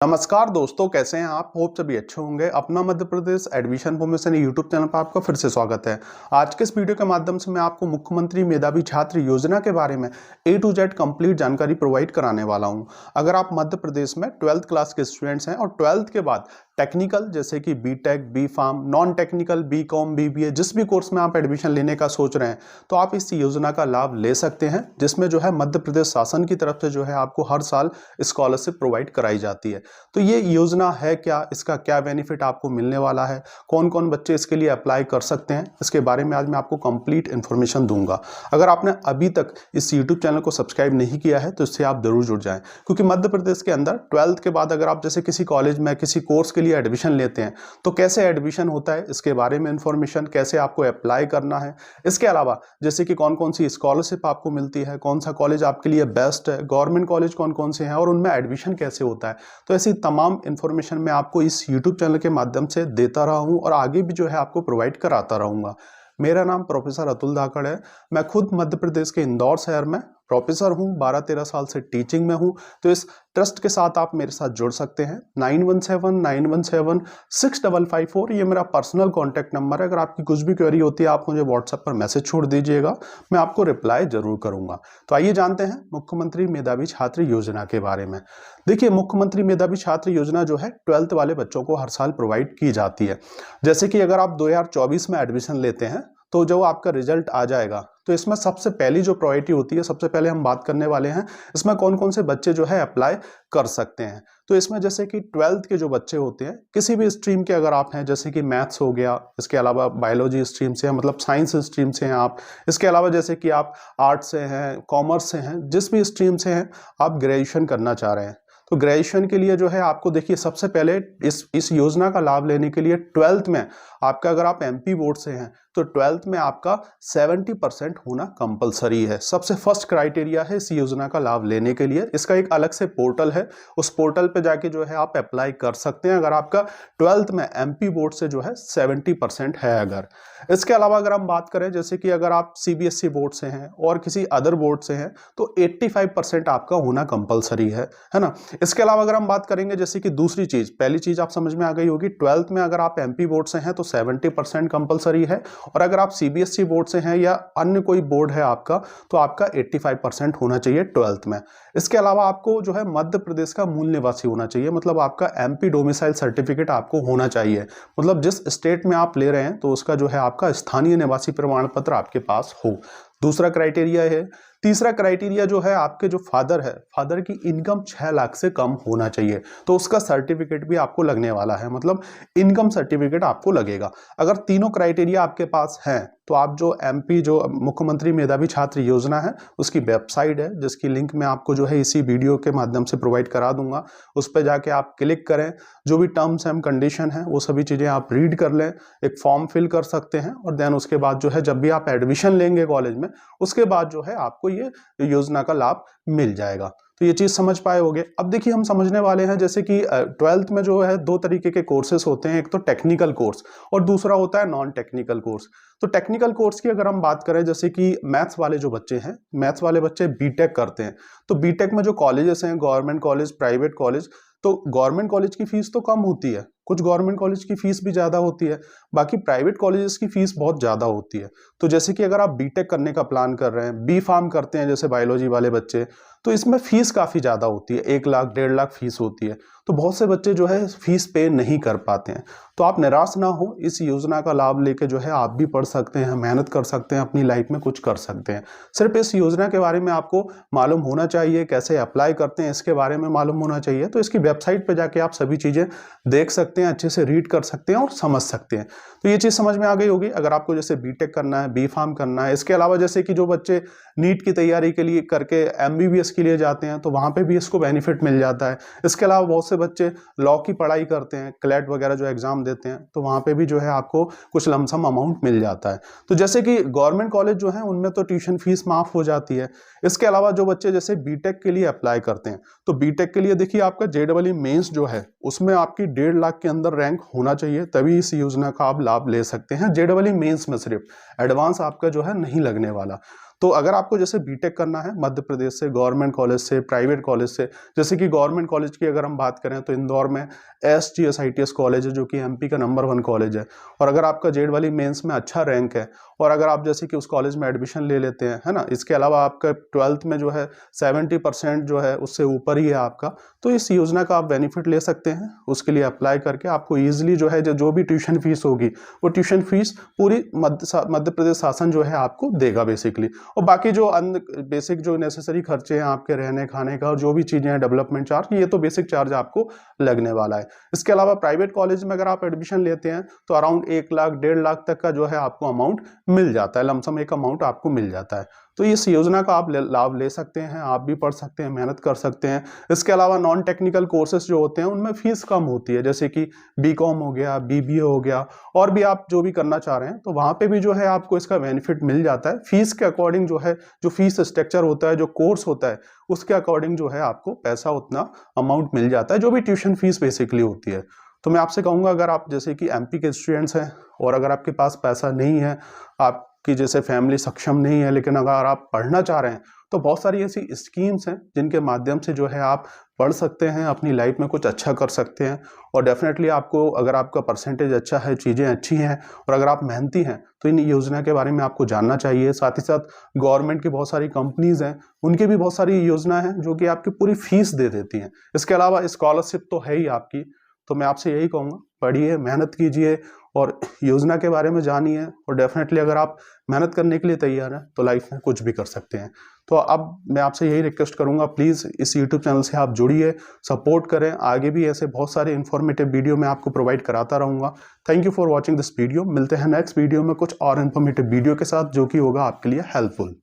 नमस्कार दोस्तों, कैसे हैं आप? होप सभी अच्छे होंगे। अपना Madhya Pradesh admission information YouTube channel पर आपका फिर से स्वागत है। आज के इस वीडियो के माध्यम से मैं आपको मुख्यमंत्री मेधावी छात्र योजना के बारे में A to Z कंप्लीट जानकारी प्रोवाइड कराने वाला हूं। अगर आप मध्य प्रदेश में 12th क्लास के स्टूडेंट्स हैं और 12th के बाद टेक्निकल जैसे कि BTech, B pharm, non technical BCom, BBA जिस भी कोर्स में आप एडमिशन लेने का सोच रहे हैं तो आप इस योजना का लाभ ले सकते हैं, जिसमें जो है मध्य प्रदेश शासन की तरफ से जो है आपको हर साल स्कॉलरशिप प्रोवाइड कराई जाती है। तो ये योजना है क्या, इसका क्या बेनिफिट आपको मिलने वाला है, कौन कौन बच्चे इसके लिए अप्लाई कर सकते हैं, इसके बारे में आज मैं आपको कंप्लीट इन्फॉर्मेशन दूंगा। अगर आपने अभी तक इस यूट्यूब चैनल को सब्सक्राइब नहीं किया है तो इससे आप जरूर जुड़ जाएं, क्योंकि मध्य प्रदेश के अंदर 12th के बाद अगर आप जैसे किसी कॉलेज में किसी कोर्स के लिए एडमिशन लेते हैं तो कैसे एडमिशन होता है इसके बारे में इंफॉर्मेशन, कैसे आपको अप्लाई करना है, इसके अलावा जैसे कि कौन कौन सी स्कॉलरशिप आपको मिलती है, कौन सा कॉलेज आपके लिए बेस्ट है, गवर्नमेंट कॉलेज कौन कौन से हैं और उनमें एडमिशन कैसे होता है, तो ऐसी तमाम इंफॉर्मेशन मैं आपको इस यूट्यूब चैनल के माध्यम से देता रहा हूं और आगे भी जो है आपको प्रोवाइड कराता रहूंगा। मेरा नाम प्रोफेसर अतुल धाकड़ है। मैं खुद मध्य प्रदेश के इंदौर शहर में प्रोफेसर हूं, 12-13 साल से टीचिंग में हूं। तो इस ट्रस्ट के साथ आप मेरे साथ जुड़ सकते हैं। 9179176554 ये मेरा पर्सनल कॉन्टैक्ट नंबर है। अगर आपकी कुछ भी क्वेरी होती है आप मुझे व्हाट्सएप पर मैसेज छोड़ दीजिएगा, मैं आपको रिप्लाई जरूर करूंगा। तो आइए जानते हैं मुख्यमंत्री मेधावी छात्र योजना के बारे में। देखिए, मुख्यमंत्री मेधावी छात्र योजना जो है 12th वाले बच्चों को हर साल प्रोवाइड की जाती है। जैसे कि अगर आप 2024 में एडमिशन लेते हैं तो जो आपका रिजल्ट आ जाएगा तो इसमें सबसे पहली जो प्रायोरिटी होती है, सबसे पहले हम बात करने वाले हैं इसमें कौन कौन से बच्चे जो है अप्लाई कर सकते हैं। तो इसमें जैसे कि 12th के जो बच्चे होते हैं किसी भी स्ट्रीम के अगर आप हैं, जैसे कि मैथ्स हो गया, इसके अलावा बायोलॉजी स्ट्रीम से हैं, मतलब साइंस स्ट्रीम से हैं आप, इसके अलावा जैसे कि आप आर्ट्स से हैं, कॉमर्स से हैं, जिस भी स्ट्रीम से हैं आप ग्रेजुएशन करना चाह रहे हैं तो ग्रेजुएशन के लिए जो है आपको देखिए सबसे पहले इस योजना का लाभ लेने के लिए 12th में आपका, अगर आप एमपी बोर्ड से हैं तो 12th में आपका 70% होना कंपलसरी है। सबसे फर्स्ट क्राइटेरिया है इस योजना का लाभ लेने के लिए। इसका एक अलग से पोर्टल है, उस पोर्टल पे जाके जो है आप अप्लाई कर सकते हैं अगर आपका 12th में एमपी बोर्ड से जो है 70% है। अगर इसके अलावा अगर हम बात करें जैसे कि अगर आप सीबीएसई बोर्ड से हैं और किसी अदर बोर्ड से हैं तो 85% आपका होना कंपलसरी है ना। इसके अलावा अगर हम बात करेंगे जैसे कि दूसरी चीज, पहली चीज आप समझ में आ गई होगी, 12th में अगर आप एमपी बोर्ड से हैं तो 70% कंपलसरी है और अगर आप सीबीएसई बोर्ड से हैं या अन्य कोई बोर्ड है आपका तो आपका 85% होना चाहिए 12th में। इसके अलावा आपको जो है मध्य प्रदेश का मूल निवासी होना चाहिए, मतलब आपका एमपी डोमिसाइल सर्टिफिकेट आपको होना चाहिए, मतलब जिस स्टेट में आप ले रहे हैं तो उसका जो है आपका स्थानीय निवासी प्रमाण पत्र आपके पास हो। दूसरा क्राइटेरिया है। तीसरा क्राइटेरिया जो है आपके जो फादर है, फादर की इनकम 6 लाख से कम होना चाहिए, तो उसका सर्टिफिकेट भी आपको लगने वाला है, मतलब इनकम सर्टिफिकेट आपको लगेगा। अगर तीनों क्राइटेरिया आपके पास हैं तो आप जो एमपी जो मुख्यमंत्री मेधावी छात्र योजना है उसकी वेबसाइट है, जिसकी लिंक मैं आपको जो है इसी वीडियो के माध्यम से प्रोवाइड करा दूंगा, उस पर जाके आप क्लिक करें, जो भी टर्म्स एंड कंडीशन है वो सभी चीजें आप रीड कर लें, एक फॉर्म फिल कर सकते हैं और देन उसके बाद जो है जब भी आप एडमिशन लेंगे कॉलेज में उसके बाद जो है आपको ये योजना का लाभ मिल जाएगा। तो ये चीज समझ पाए होंगे। अब देखिए हम समझने वाले हैं जैसे कि 12th में जो है 2 तरीके के कोर्सेस होते हैं, एक तो टेक्निकल कोर्स और दूसरा होता है नॉन टेक्निकल कोर्स। तो टेक्निकल कोर्स की अगर हम बात करें जैसे कि मैथ्स वाले जो बच्चे हैं, मैथ्स वाले बच्चे बीटेक करते हैं, तो बीटेक में जो कॉलेजेस हैं, गवर्नमेंट कॉलेज, प्राइवेट कॉलेज, तो गवर्नमेंट कॉलेज की फीस तो कम होती है, कुछ गवर्नमेंट कॉलेज की फीस भी ज्यादा होती है, बाकी प्राइवेट कॉलेजेस की फीस बहुत ज्यादा होती है। तो जैसे कि अगर आप बीटेक करने का प्लान कर रहे हैं, बी फार्म करते हैं जैसे बायोलॉजी वाले बच्चे, तो इसमें फीस काफी ज्यादा होती है, 1 लाख 1.5 लाख फीस होती है, तो बहुत से बच्चे जो है फीस पे नहीं कर पाते हैं। तो आप निराश ना हो, इस योजना का लाभ लेके जो है आप भी पढ़ सकते हैं, मेहनत कर सकते हैं, अपनी लाइफ में कुछ कर सकते हैं। सिर्फ इस योजना के बारे में आपको मालूम होना चाहिए, कैसे अप्लाई करते हैं इसके बारे में मालूम होना चाहिए। तो इसकी वेबसाइट पे जाके आप सभी चीजें देख सकते हैं, अच्छे से रीड कर सकते हैं और समझ सकते हैं। तो ये चीज समझ में आ गई होगी। अगर आपको जैसे बीटेक करना है, बी फार्म करना है, इसके अलावा जैसे कि जो बच्चे नीट की तैयारी के लिए करके एमबीबीएस के लिए जाते हैं तो वहां पे भी इसको बेनिफिट मिल जाता है। इसके अलावा बहुत से बच्चे लॉ की पढ़ाई करते हैं, क्लैट वगैरह जो एग्जाम देते हैं, तो वहां पे भी जो है आपको कुछ लमसम अमाउंट मिल जाता है। तो जैसे कि गवर्नमेंट कॉलेज जो है उनमें तो ट्यूशन फीस माफ हो जाती है। इसके अलावा जो बच्चे जैसे बीटेक के लिए अप्लाई करते हैं तो बीटेक के लिए देखिए आपका जेईई मेंस जो है उसमें आपकी 1.5 लाख के अंदर रैंक होना चाहिए, तभी इस योजना का आप लाभ ले सकते हैं। जेईई मेंस में सिर्फ, एडवांस आपका जो है नहीं लगने वाला। तो अगर आपको जैसे बीटेक करना है मध्य प्रदेश से, गवर्नमेंट कॉलेज से, प्राइवेट कॉलेज से, जैसे कि गवर्नमेंट कॉलेज की अगर हम बात करें तो इंदौर में SGSITS कॉलेज है जो कि MP का नंबर 1 कॉलेज है। और अगर आपका जेड वाली मेंस में अच्छा रैंक है और अगर आप जैसे कि उस कॉलेज में एडमिशन ले लेते हैं, है ना, इसके अलावा आपका 12th में जो है 70% जो है उससे ऊपर ही है आपका, तो इस योजना का आप बेनिफिट ले सकते हैं। उसके लिए अप्लाई करके आपको ईजिली जो है जो भी ट्यूशन फीस होगी वो ट्यूशन फीस पूरी मध्य प्रदेश शासन जो है आपको देगा बेसिकली। और बाकी जो अन्य बेसिक जो नेसेसरी खर्चे हैं आपके रहने खाने का और जो भी चीज़ें हैं, डेवलपमेंट चार्ज, ये तो बेसिक चार्ज आपको लगने वाला है। इसके अलावा प्राइवेट कॉलेज में अगर आप एडमिशन लेते हैं तो अराउंड 1 लाख 1.5 लाख तक का जो है आपको अमाउंट मिल जाता है, लमसम एक अमाउंट आपको मिल जाता है। तो इस योजना का आप लाभ ले सकते हैं, आप भी पढ़ सकते हैं, मेहनत कर सकते हैं। इसके अलावा नॉन टेक्निकल कोर्सेज जो होते हैं उनमें फीस कम होती है, जैसे कि BCom हो गया, BBA हो गया, और भी आप जो भी करना चाह रहे हैं तो वहाँ पे भी जो है आपको इसका बेनिफिट मिल जाता है। फीस के अकॉर्डिंग जो है, जो फीस स्ट्रक्चर होता है, जो कोर्स होता है, उसके अकॉर्डिंग जो है आपको पैसा उतना अमाउंट मिल जाता है, जो भी ट्यूशन फीस बेसिकली होती है। तो मैं आपसे कहूँगा अगर आप जैसे कि MP के स्टूडेंट्स हैं और अगर आपके पास पैसा नहीं है, आपकी जैसे फैमिली सक्षम नहीं है, लेकिन अगर आप पढ़ना चाह रहे हैं तो बहुत सारी ऐसी स्कीम्स हैं जिनके माध्यम से जो है आप पढ़ सकते हैं, अपनी लाइफ में कुछ अच्छा कर सकते हैं। और डेफिनेटली आपको, अगर आपका परसेंटेज अच्छा है, चीज़ें अच्छी हैं और अगर आप मेहनती हैं तो इन योजना के बारे में आपको जानना चाहिए। साथ ही साथ गवर्नमेंट की बहुत सारी कंपनीज हैं, उनकी भी बहुत सारी योजना है जो कि आपकी पूरी फीस दे देती हैं। इसके अलावा स्कॉलरशिप तो है ही आपकी। तो मैं आपसे यही कहूँगा, पढ़िए, मेहनत कीजिए और योजना के बारे में जानिए। और डेफिनेटली अगर आप मेहनत करने के लिए तैयार हैं तो लाइफ में कुछ भी कर सकते हैं। तो अब मैं आपसे यही रिक्वेस्ट करूंगा, प्लीज़ इस YouTube चैनल से आप जुड़िए, सपोर्ट करें। आगे भी ऐसे बहुत सारे इन्फॉर्मेटिव वीडियो मैं आपको प्रोवाइड कराता रहूँगा। Thank you for watching this video. मिलते हैं नेक्स्ट वीडियो में कुछ और इन्फॉर्मेटिव वीडियो के साथ जो कि होगा आपके लिए हेल्पफुल।